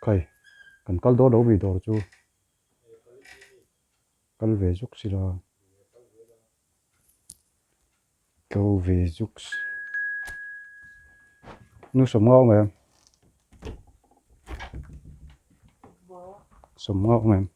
Kai kan kal do bị dor chu kal ve juk sila câu về juk nu som ngau mem som ngau mem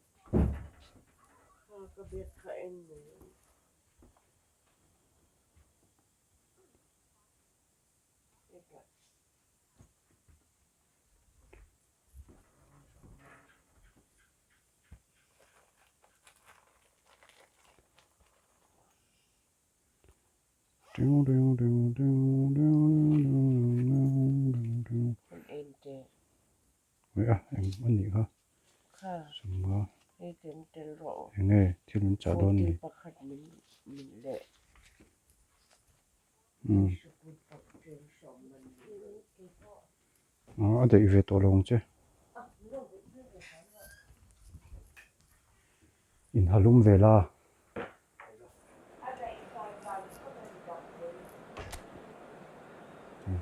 à em ăn gì hả som ngau nghe thiên mình trả đón đi để về tổ lòng chứ in halum về la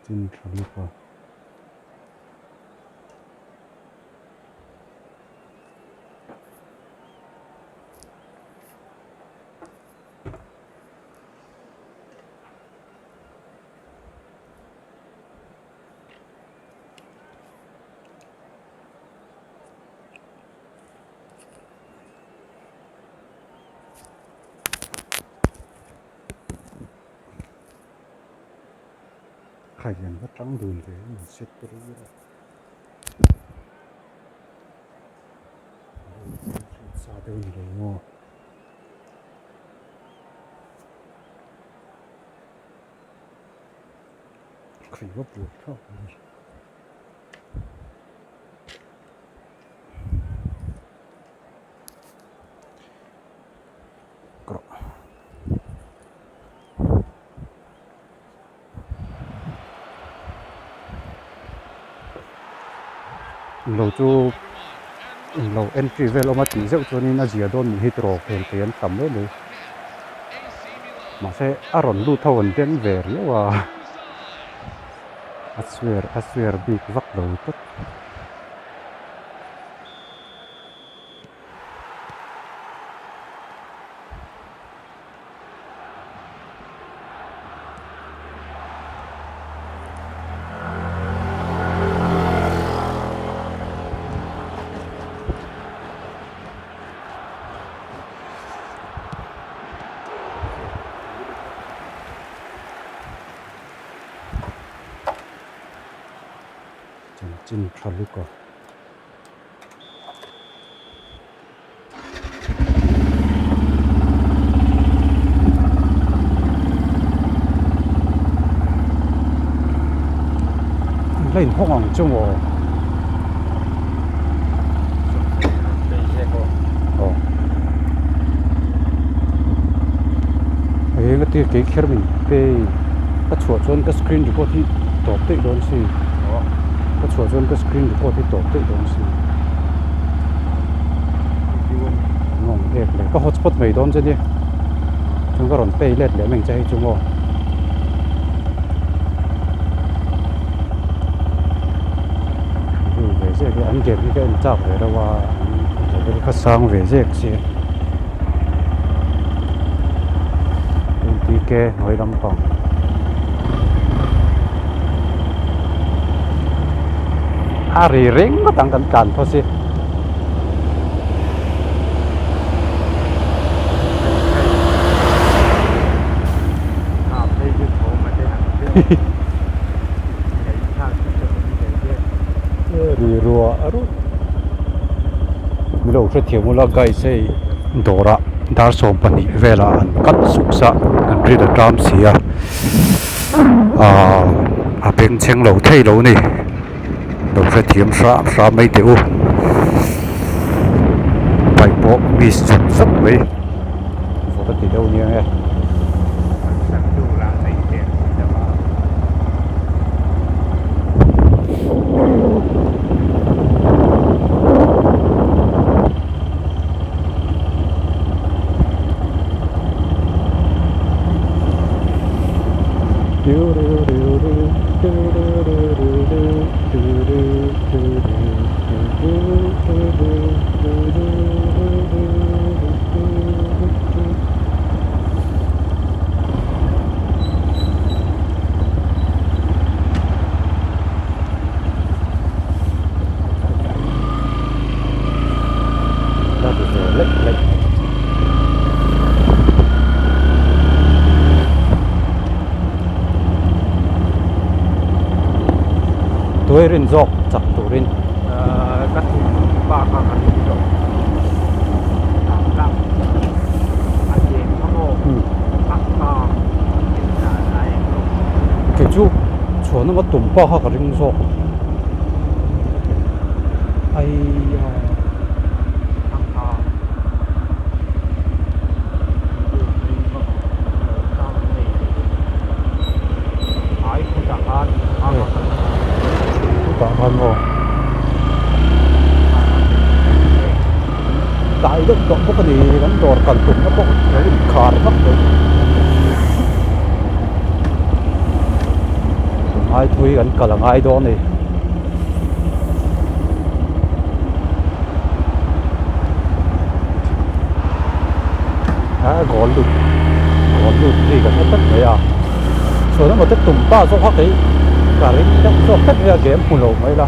tin thằng qua khai nhận rất trắng đùn thế mình xếp cái đấy ra xa đây rồi ngô khai gấp ruột thôi lâu chú lâu entry về lâu mà tí dạo cho nên là gì đó mình hít rồi thì tiền tầm đấy đấy mà sẽ Aaron lu thâu ẩn đến về rồi à I swear bị vắt đầu tất 진 잘릴까 레인 홍황 좀어 cái tiêu cái kia mình cái chuột trên cái screen thì có thể top tới đó xí cái chuột trên cái screen thì có thể top tới đó xí ngon đẹp này cái hotspot mấy đó chứ nhỉ chúng ta còn pay lết để mình chạy chúng không về cái anh kiểm cái anh chạm về đâu mà cái sang về cái gì cái nói lắm còn hari ring có tăng cẩn thận thôi xí đi rùa rồi mình đâu sẽ thiếu một lần cái xe đồ ra dar som pani vela kat suksa an ri da tram sia a peng cheng lo thei lo ni do fe thiam sa mai te u pai po mi sat sat mai fo ta ti đâu nia he rin zok chak turin các thủ ba càng ăn rồi làm anh chị không có ăn to lại cái chú chỗ nó tụm pa ha cái rin zok ai ăn to hỏi không chẳng ăn cả hơn rồi tại đất động có cái gì gắn đòn cần tụm nó có cái gì khá lắm đấy ai thui gắn cả là ai đó này gọn lụt gì cả tất vậy à rồi nó mà tiếp tục ba số khác ấy cả cái nó số tất cả cái em phun lồng ấy là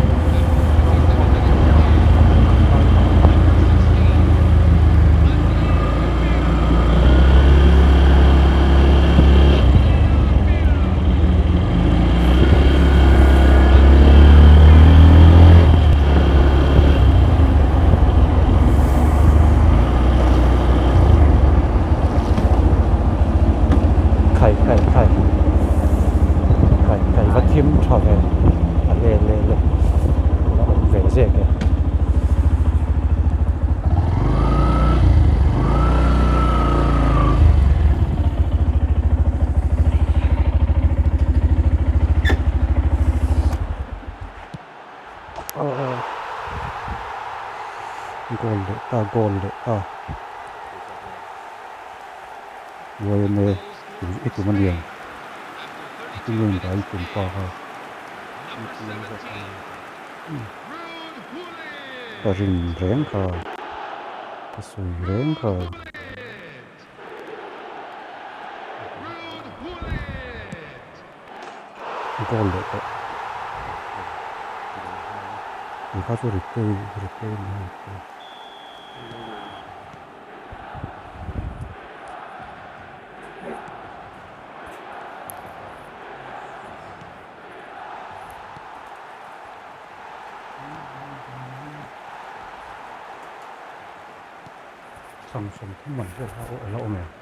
cái vật thiêm trở về lên nó về dễ kìa gol đấy rồi này ít của mình liền cái người ta ít cũng có cái rình rén cả cái sùi rén cả gol đấy 이 가지고 리플레이 samsung 통만 하고 올라오면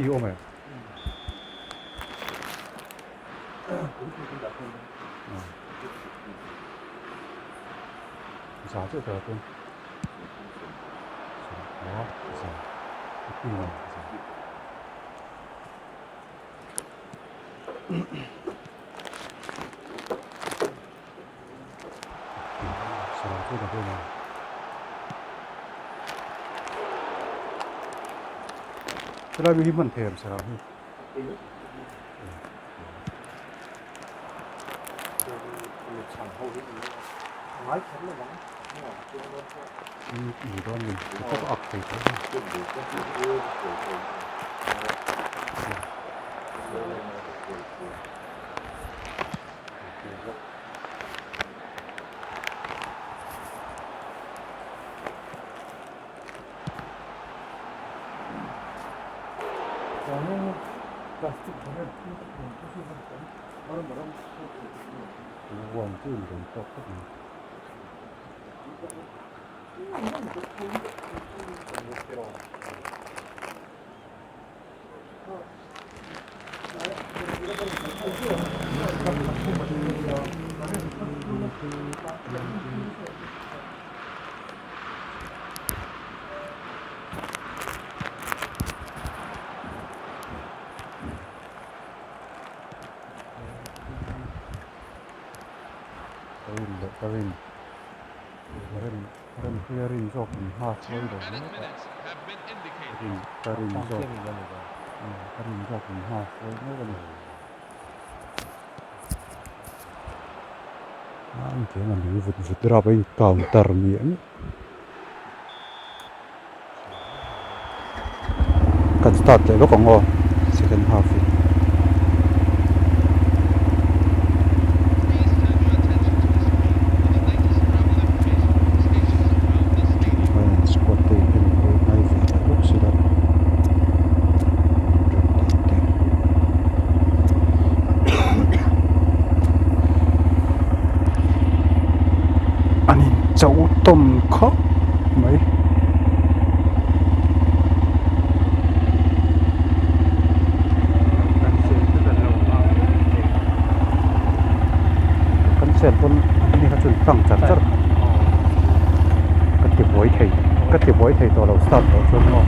đi ôm mày giá chưa được không đó giá đi này giá chưa được đâu này 사람이 힘은 돼요, 사람이. 이거는 또 앞에 저는 플라스틱 전에 표시하니까 뭐랑 우원 찌는 건 똑같거든요. 다른 헤어링 조금 하소이로 다른 조금 하소이로 이게 난 이거 부드러워 카운터미엔 kan start lo ko ngo second half chậu tôm khóc mấy Cần xịn tức là lâu mà con xe conนี่เขาจุดตั้งจัดจัดก็ติดไว้ไทยตัวเราสตาร์ทเราชวนงอ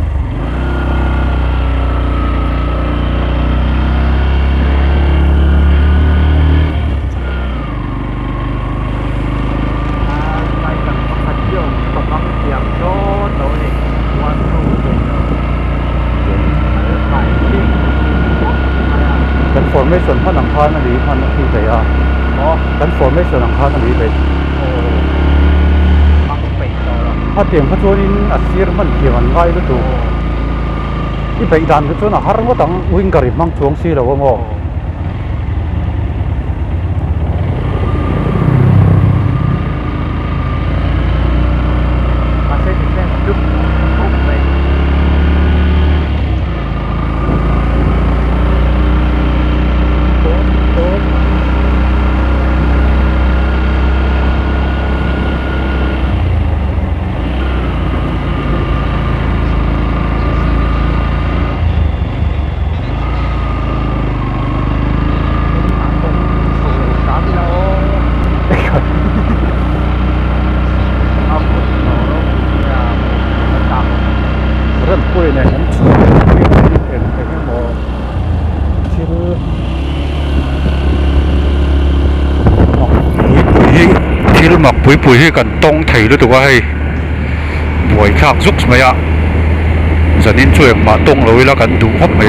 Phải cần có phát triển có băng điểm cho đối định quan thông về phải điกันฝนไม่ส่วนพันหลังคาอันนี้พันที่ไหนอ่ะ có กันฝนไม่ส่วนหลังคาอันนี้ไป băng phải đó là ถ้าเตรียมเขาชวนนี่อัดเสียมันเกี่ยวกันง่ายด้วยตัวที่ไปดันเขาชวนอ่ะฮาร์ก็ต้องวิ่งกระริบมั่งช่วงซีแล้วก็งอ mà sẽ thì chút không về tốt tốtเริ่มคุยเนี่ยผมช่วยเห็นแต่ไม่บอกชื่อที่หมักปุ๋ยให้กันต้องไถด้วยตัวให้บวยข้างซุกสมัยอ่ะจะนิ่ช่วยมาต้องเลยแล้วกันดูฮอบไหม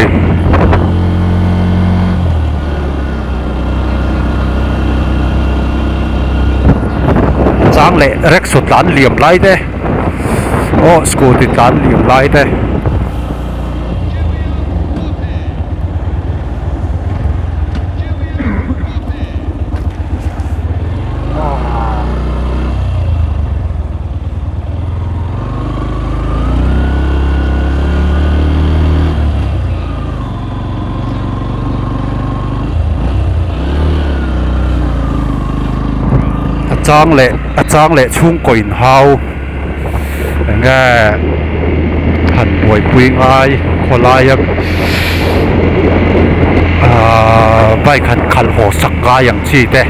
จ้างเละเร็กสุดล้านเหลี่ยมไล่เด้โอ้สกูติดล้านเหลี่ยมไล่เด้จ้างเละช่วงก่อนเฮาอย่างเงี้ยหันป่วยปุยง่ายคนลายยังใบขันหัวสักง่ายอย่างชีเต้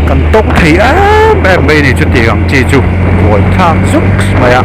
กันตกที่แม่ไม่นี่จะตีอย่างจีจูป่วยข้างซุกมาอ่ะ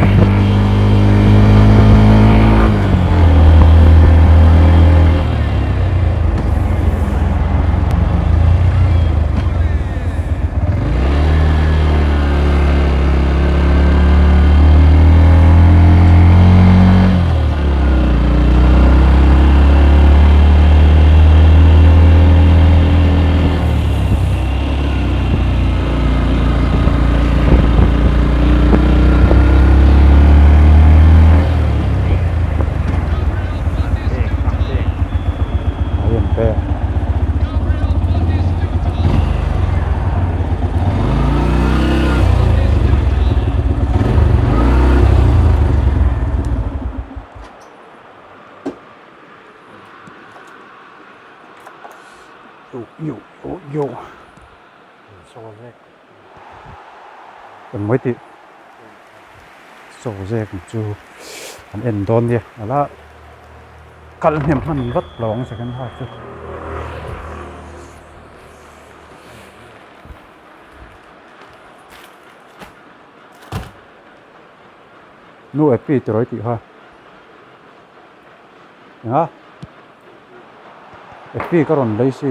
อยู่โซเซกเป็นไม่ติโซเซกจูอันเอ็นโดนเนี่ยแล้วกันเนี่ยมันรถหลงสักกันพอจุดนู่นปีจะร้อยติฮะนะปีก็รอนได้สิ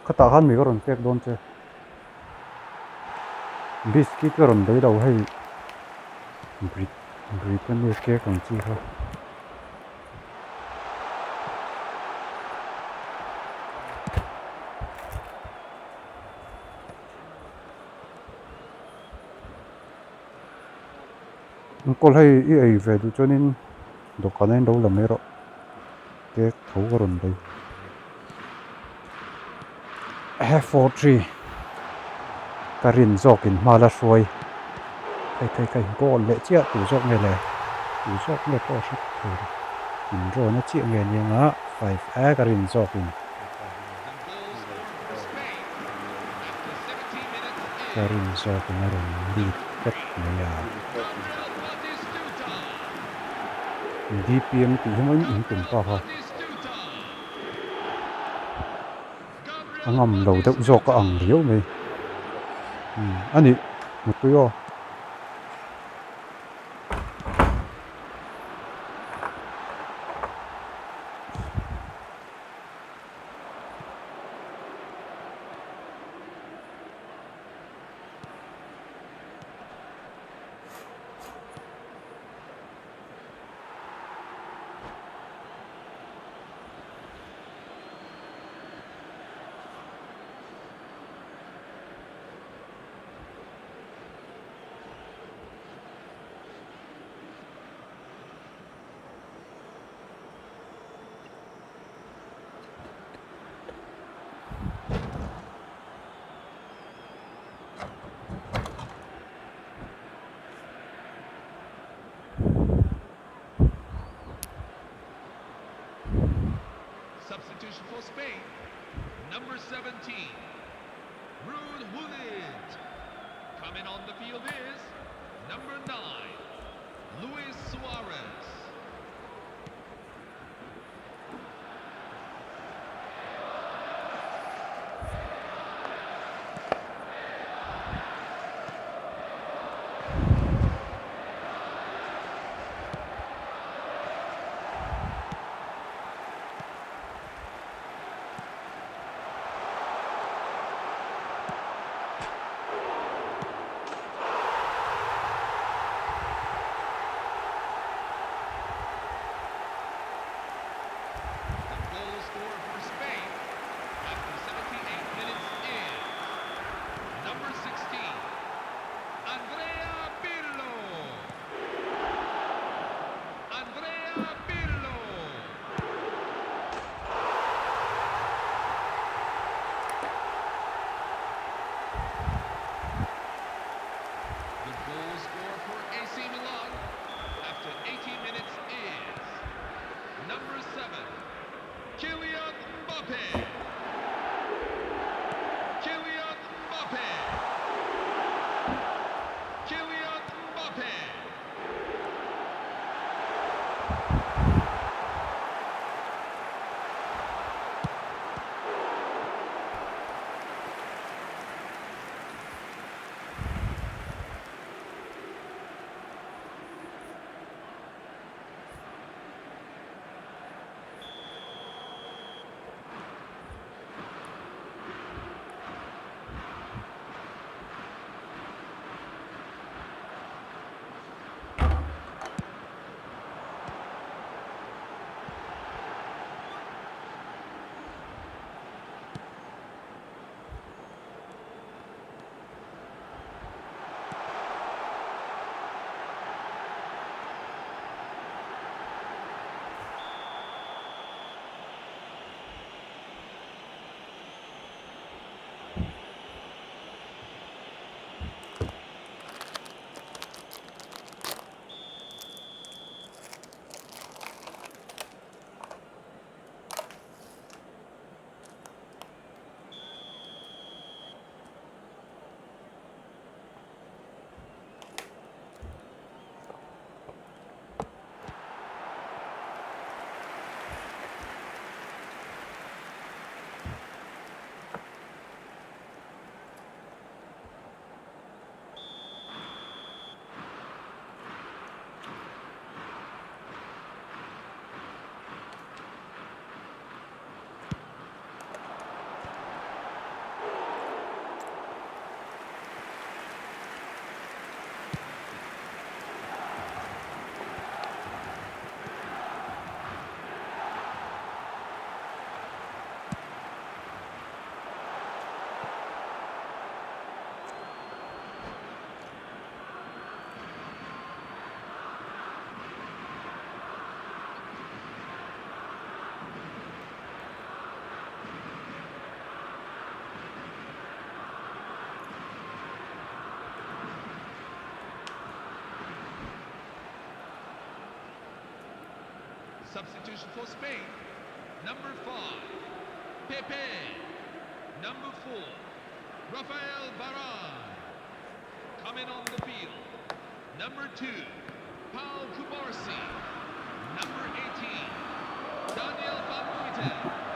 ก็ตาขันมีก็รอนเก็กโดนเจบิสกิตก็รอนได้เราให้บริตนี่เก็กของจีครับก็ให้ไอ้เวดูจนนี้ดูกันให้ดูละไม่รอเก็กเขาก็รอนได้F43 Karin Zokin Malasroy thầy cô lệ chia tủ dọc này lệ tủ dọc này có sức thôi in rồi nó chia nghe như ngã phải cái rin dọc in cái rin dọc nó rồi đi tất này à đi PM thì không in cùng to ha ngầm đầu tự dọc có ẳng liễu mày 아니 못도요 Substitution for Spain, number 17, Ruud Gullit. Coming on the field is number 9, Luis Suarez. Substitution for Spain. Number 5, Pepe. Number 4, Rafael Varane. Coming on the field. Number 2, Paul Kubarsi. Number 18, Daniel Van Buiten.